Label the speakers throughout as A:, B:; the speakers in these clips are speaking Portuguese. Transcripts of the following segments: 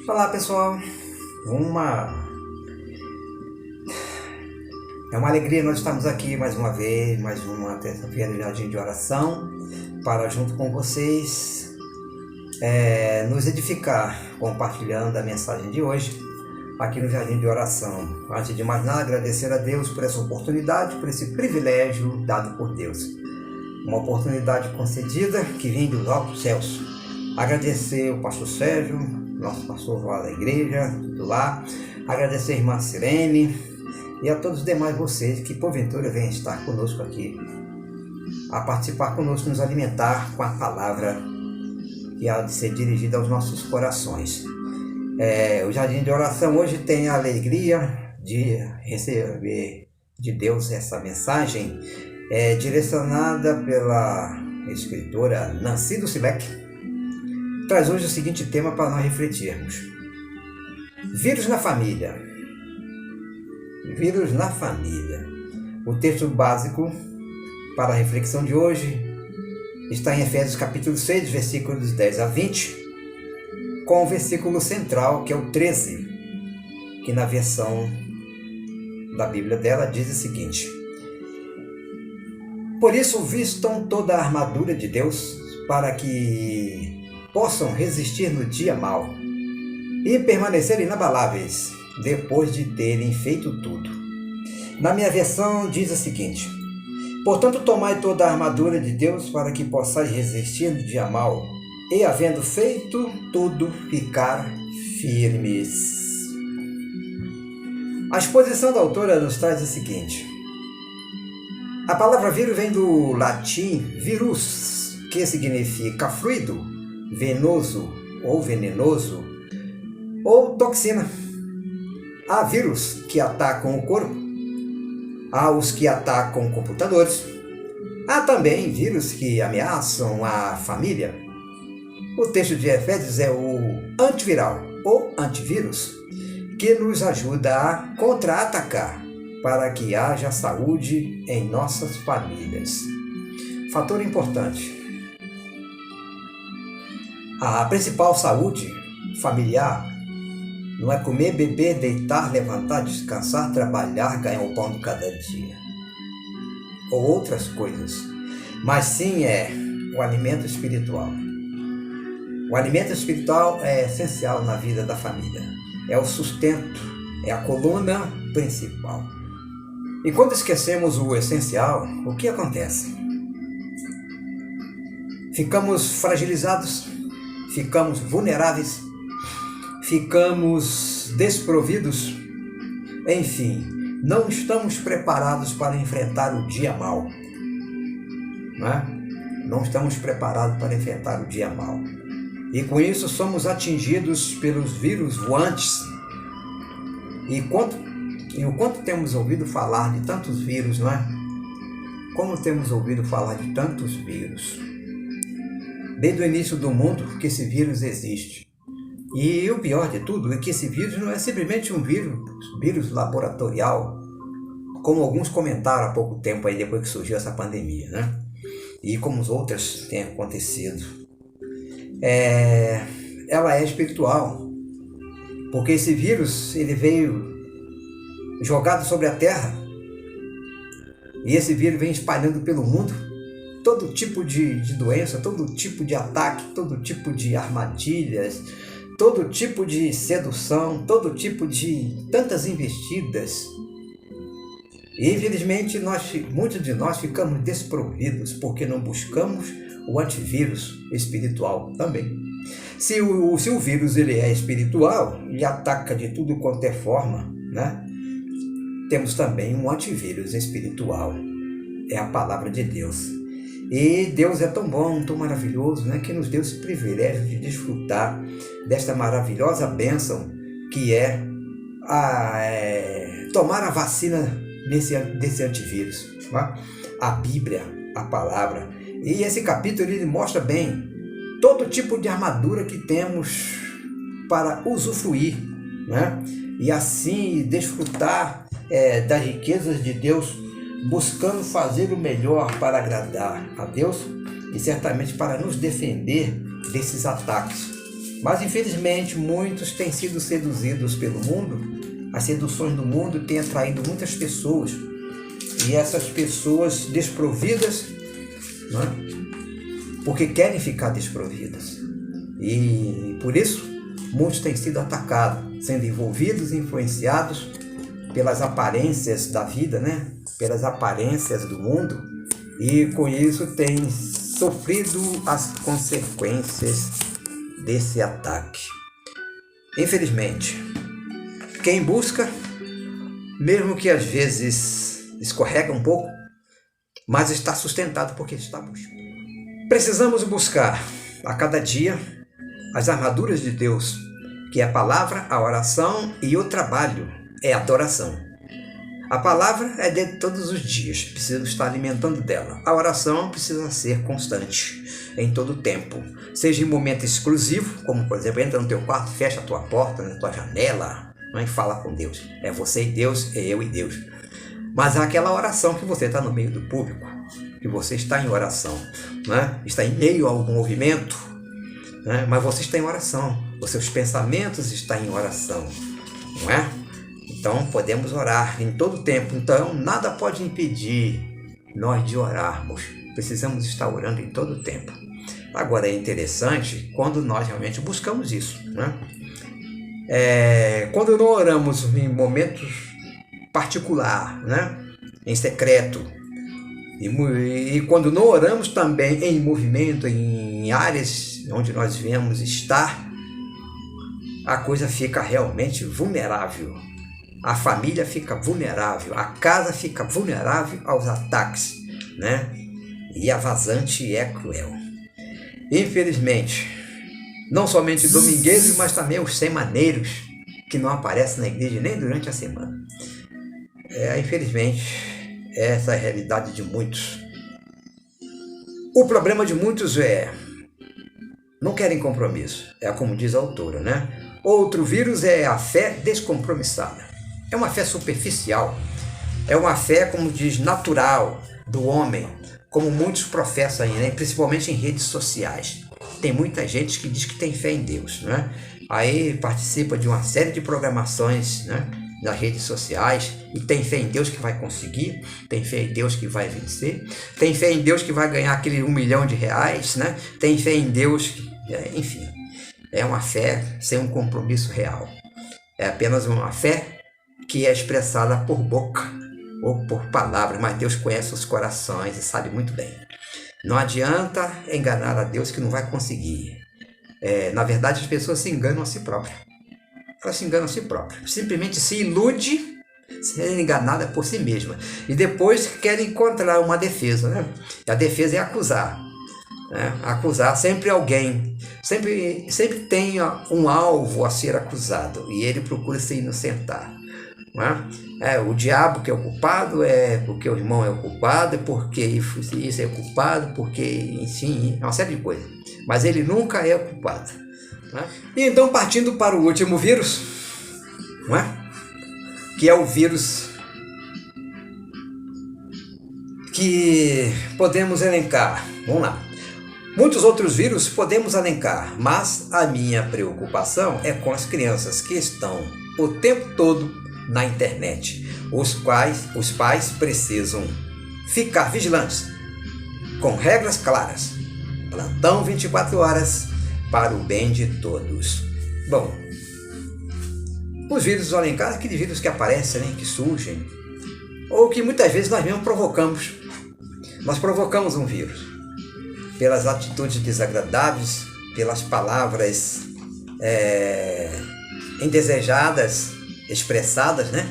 A: Olá pessoal, é uma alegria nós estarmos aqui mais uma vez, mais uma terça-feira de Jardim de Oração, para junto com vocês nos edificar, compartilhando a mensagem de hoje aqui no Jardim de Oração. Antes de mais nada, agradecer a Deus por essa oportunidade, por esse privilégio dado por Deus. Uma oportunidade concedida que vem dos altos céus. Agradecer o pastor Sérgio, nosso pastor lá da igreja, titular. Agradecer a irmã Sirene e a todos os demais vocês que porventura vêm estar conosco aqui, a participar conosco, nos alimentar com a palavra que há de ser dirigida aos nossos corações. O Jardim de Oração hoje tem a alegria de receber de Deus essa mensagem direcionada pela escritora Nancy Ducilec. Traz hoje o seguinte tema para nós refletirmos: vírus na família. Vírus na família. O texto básico para a reflexão de hoje está em Efésios capítulo 6, versículos 10 a 20, com o versículo central, que é o 13, que na versão da Bíblia dela diz o seguinte: por isso vistam toda a armadura de Deus, para que possam resistir no dia mau e permanecer inabaláveis depois de terem feito tudo. Na minha versão diz o seguinte: portanto, tomai toda a armadura de Deus para que possais resistir no dia mau e, havendo feito tudo, ficar firmes. A exposição da autora nos traz o seguinte: a palavra vírus vem do latim virus, que significa fluido, venoso ou venenoso, ou toxina. Há vírus que atacam o corpo, há os que atacam computadores, há também vírus que ameaçam a família. O texto de Efésios é o antiviral ou antivírus, que nos ajuda a contra-atacar para que haja saúde em nossas famílias. Fator importante: a principal saúde familiar não é comer, beber, deitar, levantar, descansar, trabalhar, ganhar o pão de cada dia ou outras coisas, mas sim é o alimento espiritual. O alimento espiritual é essencial na vida da família, é o sustento, é a coluna principal. E quando esquecemos o essencial, o que acontece? Ficamos fragilizados, ficamos vulneráveis, ficamos desprovidos, enfim, não estamos preparados para enfrentar o dia mau. Não estamos preparados para enfrentar o dia mau. E com isso somos atingidos pelos vírus voantes. E o quanto temos ouvido falar de tantos vírus, não é? Como temos ouvido falar de tantos vírus? Desde o início do mundo que esse vírus existe. E o pior de tudo é que esse vírus não é simplesmente um vírus laboratorial, como alguns comentaram há pouco tempo aí, depois que surgiu essa pandemia, né? E como os outros têm acontecido. Ela é espiritual, porque esse vírus ele veio jogado sobre a terra, e esse vírus vem espalhando pelo mundo todo tipo de doença, todo tipo de ataque, todo tipo de armadilhas, todo tipo de sedução, todo tipo de tantas investidas. E infelizmente muitos de nós ficamos desprovidos porque não buscamos o antivírus espiritual também. Se o vírus ele é espiritual e ataca de tudo quanto é forma, né? Temos também um antivírus espiritual, é a palavra de Deus. E Deus é tão bom, tão maravilhoso, né, que nos deu esse privilégio de desfrutar desta maravilhosa bênção que é tomar a vacina desse antivírus. Né? A Bíblia, a palavra. E esse capítulo ele mostra bem todo tipo de armadura que temos para usufruir, né? E assim desfrutar das riquezas de Deus, buscando fazer o melhor para agradar a Deus e certamente para nos defender desses ataques. Mas infelizmente muitos têm sido seduzidos pelo mundo. As seduções do mundo têm atraído muitas pessoas. E essas pessoas desprovidas, né? Porque querem ficar desprovidas. E por isso muitos têm sido atacados, sendo envolvidos e influenciados pelas aparências da vida, né? Pelas aparências do mundo. E com isso têm sofrido as consequências desse ataque. Infelizmente, quem busca, mesmo que às vezes escorrega um pouco, mas está sustentado porque está buscando. Precisamos buscar a cada dia as armaduras de Deus, que é a palavra, a oração e o trabalho, é a adoração. A palavra é de todos os dias, precisamos estar alimentando dela. A oração precisa ser constante, em todo o tempo. Seja em momento exclusivo, como por exemplo, entra no teu quarto, fecha a tua porta, na tua janela, e fala com Deus. É você e Deus, é eu e Deus. Mas há aquela oração que você está no meio do público, que você está em oração, né? Está em meio a algum movimento, né? Mas você está em oração, os seus pensamentos estão em oração, não é? Então podemos orar em todo o tempo. Então nada pode impedir nós de orarmos. Precisamos estar orando em todo o tempo. Agora é interessante quando nós realmente buscamos isso, né? Quando não oramos em momentos particular, né? Em secreto, e quando não oramos também em movimento, em áreas onde nós devemos estar, a coisa fica realmente vulnerável. A família fica vulnerável, a casa fica vulnerável aos ataques, né? E a vazante é cruel. Infelizmente, não somente domingueiros, mas também os semaneiros, que não aparecem na igreja nem durante a semana. Infelizmente, essa é a realidade de muitos. O problema de muitos não querem compromisso, como diz a autora, né? Outro vírus é a fé descompromissada. É uma fé superficial, é uma fé, como diz, natural do homem, como muitos professam aí, né? Principalmente em redes sociais. Tem muita gente que diz que tem fé em Deus, né? Aí participa de uma série de programações, né? Nas redes sociais, e tem fé em Deus que vai conseguir, tem fé em Deus que vai vencer, tem fé em Deus que vai ganhar aquele R$1 milhão, né? Tem fé em Deus que, enfim, é uma fé sem um compromisso real. É apenas uma fé que é expressada por boca ou por palavras, mas Deus conhece os corações e sabe muito bem. Não adianta enganar a Deus que não vai conseguir. Na verdade, as pessoas se enganam a si próprias. Elas se enganam a si próprias. Simplesmente se ilude sendo enganada por si mesma. E depois querem encontrar uma defesa, né? E a defesa é acusar. Né? Acusar sempre alguém. Sempre tem um alvo a ser acusado. E ele procura se inocentar. O diabo que é o culpado, porque o irmão é o culpado, porque isso é culpado, porque, enfim, uma série de coisas. Mas ele nunca é o culpado. E então, partindo para o último vírus, que é o vírus que podemos elencar. Vamos lá. Muitos outros vírus podemos elencar, mas a minha preocupação é com as crianças que estão o tempo todo na internet, os pais precisam ficar vigilantes, com regras claras, plantão 24 horas para o bem de todos. Bom, os vírus elencados, aqueles vírus que aparecem, né, que surgem, ou que muitas vezes nós mesmos provocamos. Nós provocamos um vírus pelas atitudes desagradáveis, pelas palavras indesejadas, expressadas, né?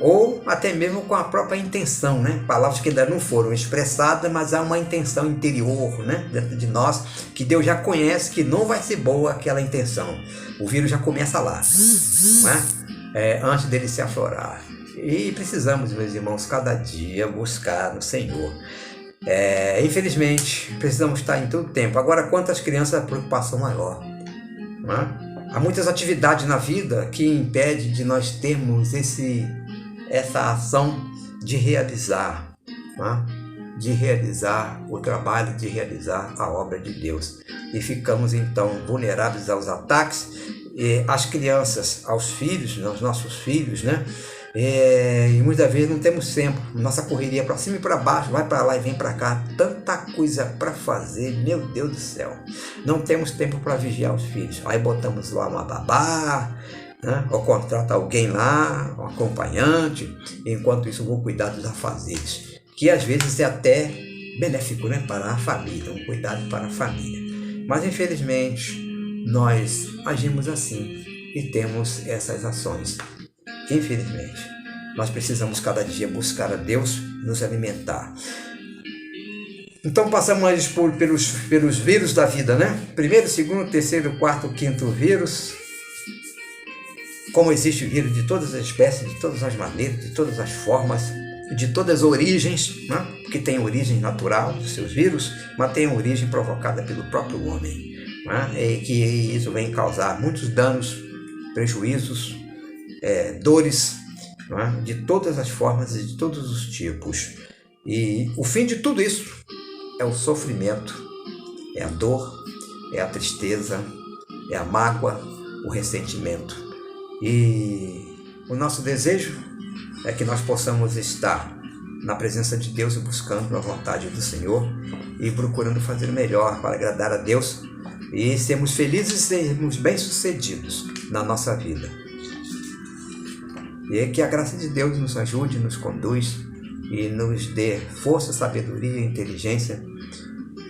A: Ou até mesmo com a própria intenção, né? Palavras que ainda não foram expressadas, mas há uma intenção interior, né? Dentro de nós, que Deus já conhece que não vai ser boa aquela intenção. O vírus já começa lá, não é? Antes dele se aflorar. E precisamos, meus irmãos, cada dia buscar no Senhor. Infelizmente, precisamos estar em todo tempo. Agora, quanto às crianças, a preocupação maior, não é? Há muitas atividades na vida que impedem de nós termos essa ação de realizar. Né? de realizar o trabalho, de realizar a obra de Deus. E ficamos então vulneráveis aos ataques, às crianças, aos filhos, aos nossos filhos, né? E muitas vezes não temos tempo, nossa correria para cima e para baixo, vai para lá e vem para cá, tanta coisa para fazer, meu Deus do céu, não temos tempo para vigiar os filhos, aí botamos lá uma babá, né? Ou contrata alguém lá, um acompanhante, enquanto isso vou cuidar dos afazeres, que às vezes é até benéfico, né? Para a família, um cuidado para a família, mas infelizmente nós agimos assim e temos essas ações. Infelizmente, nós precisamos cada dia buscar a Deus, nos alimentar. Então passamos a expor pelos vírus da vida, né? Primeiro, segundo, terceiro, quarto, quinto vírus. Como existe vírus de todas as espécies, de todas as maneiras, de todas as formas, de todas as origens, né? Que tem origem natural dos seus vírus, mas tem origem provocada pelo próprio homem, né? E que isso vem causar muitos danos, prejuízos, dores, não é? De todas as formas e de todos os tipos. E o fim de tudo isso é o sofrimento, é a dor, é a tristeza, é a mágoa, o ressentimento. E o nosso desejo é que nós possamos estar na presença de Deus e buscando a vontade do Senhor e procurando fazer o melhor para agradar a Deus e sermos felizes e sermos bem-sucedidos na nossa vida. E que a graça de Deus nos ajude, nos conduz e nos dê força, sabedoria e inteligência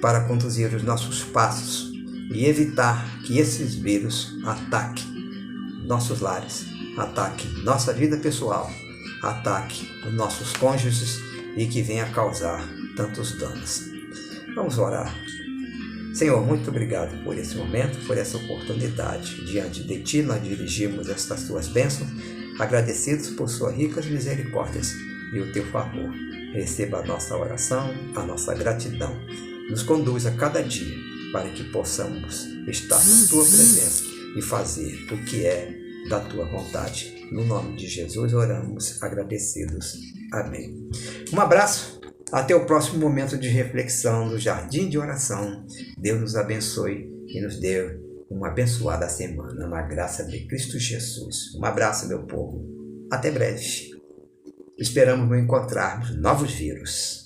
A: para conduzir os nossos passos e evitar que esses vírus ataquem nossos lares, ataquem nossa vida pessoal, ataquem os nossos cônjuges e que venha causar tantos danos. Vamos orar. Senhor, muito obrigado por esse momento, por essa oportunidade. Diante de Ti nós dirigimos estas Tuas bênçãos, agradecidos por Suas ricas misericórdias e o Teu favor. Receba a nossa oração, a nossa gratidão. Nos conduz a cada dia para que possamos estar na Tua presença e fazer o que é da Tua vontade. No nome de Jesus oramos, agradecidos. Amém. Um abraço. Até o próximo momento de reflexão do Jardim de Oração. Deus nos abençoe e nos dê uma abençoada semana na graça de Cristo Jesus. Um abraço, meu povo. Até breve. Esperamos nos encontrarmos novos vírus.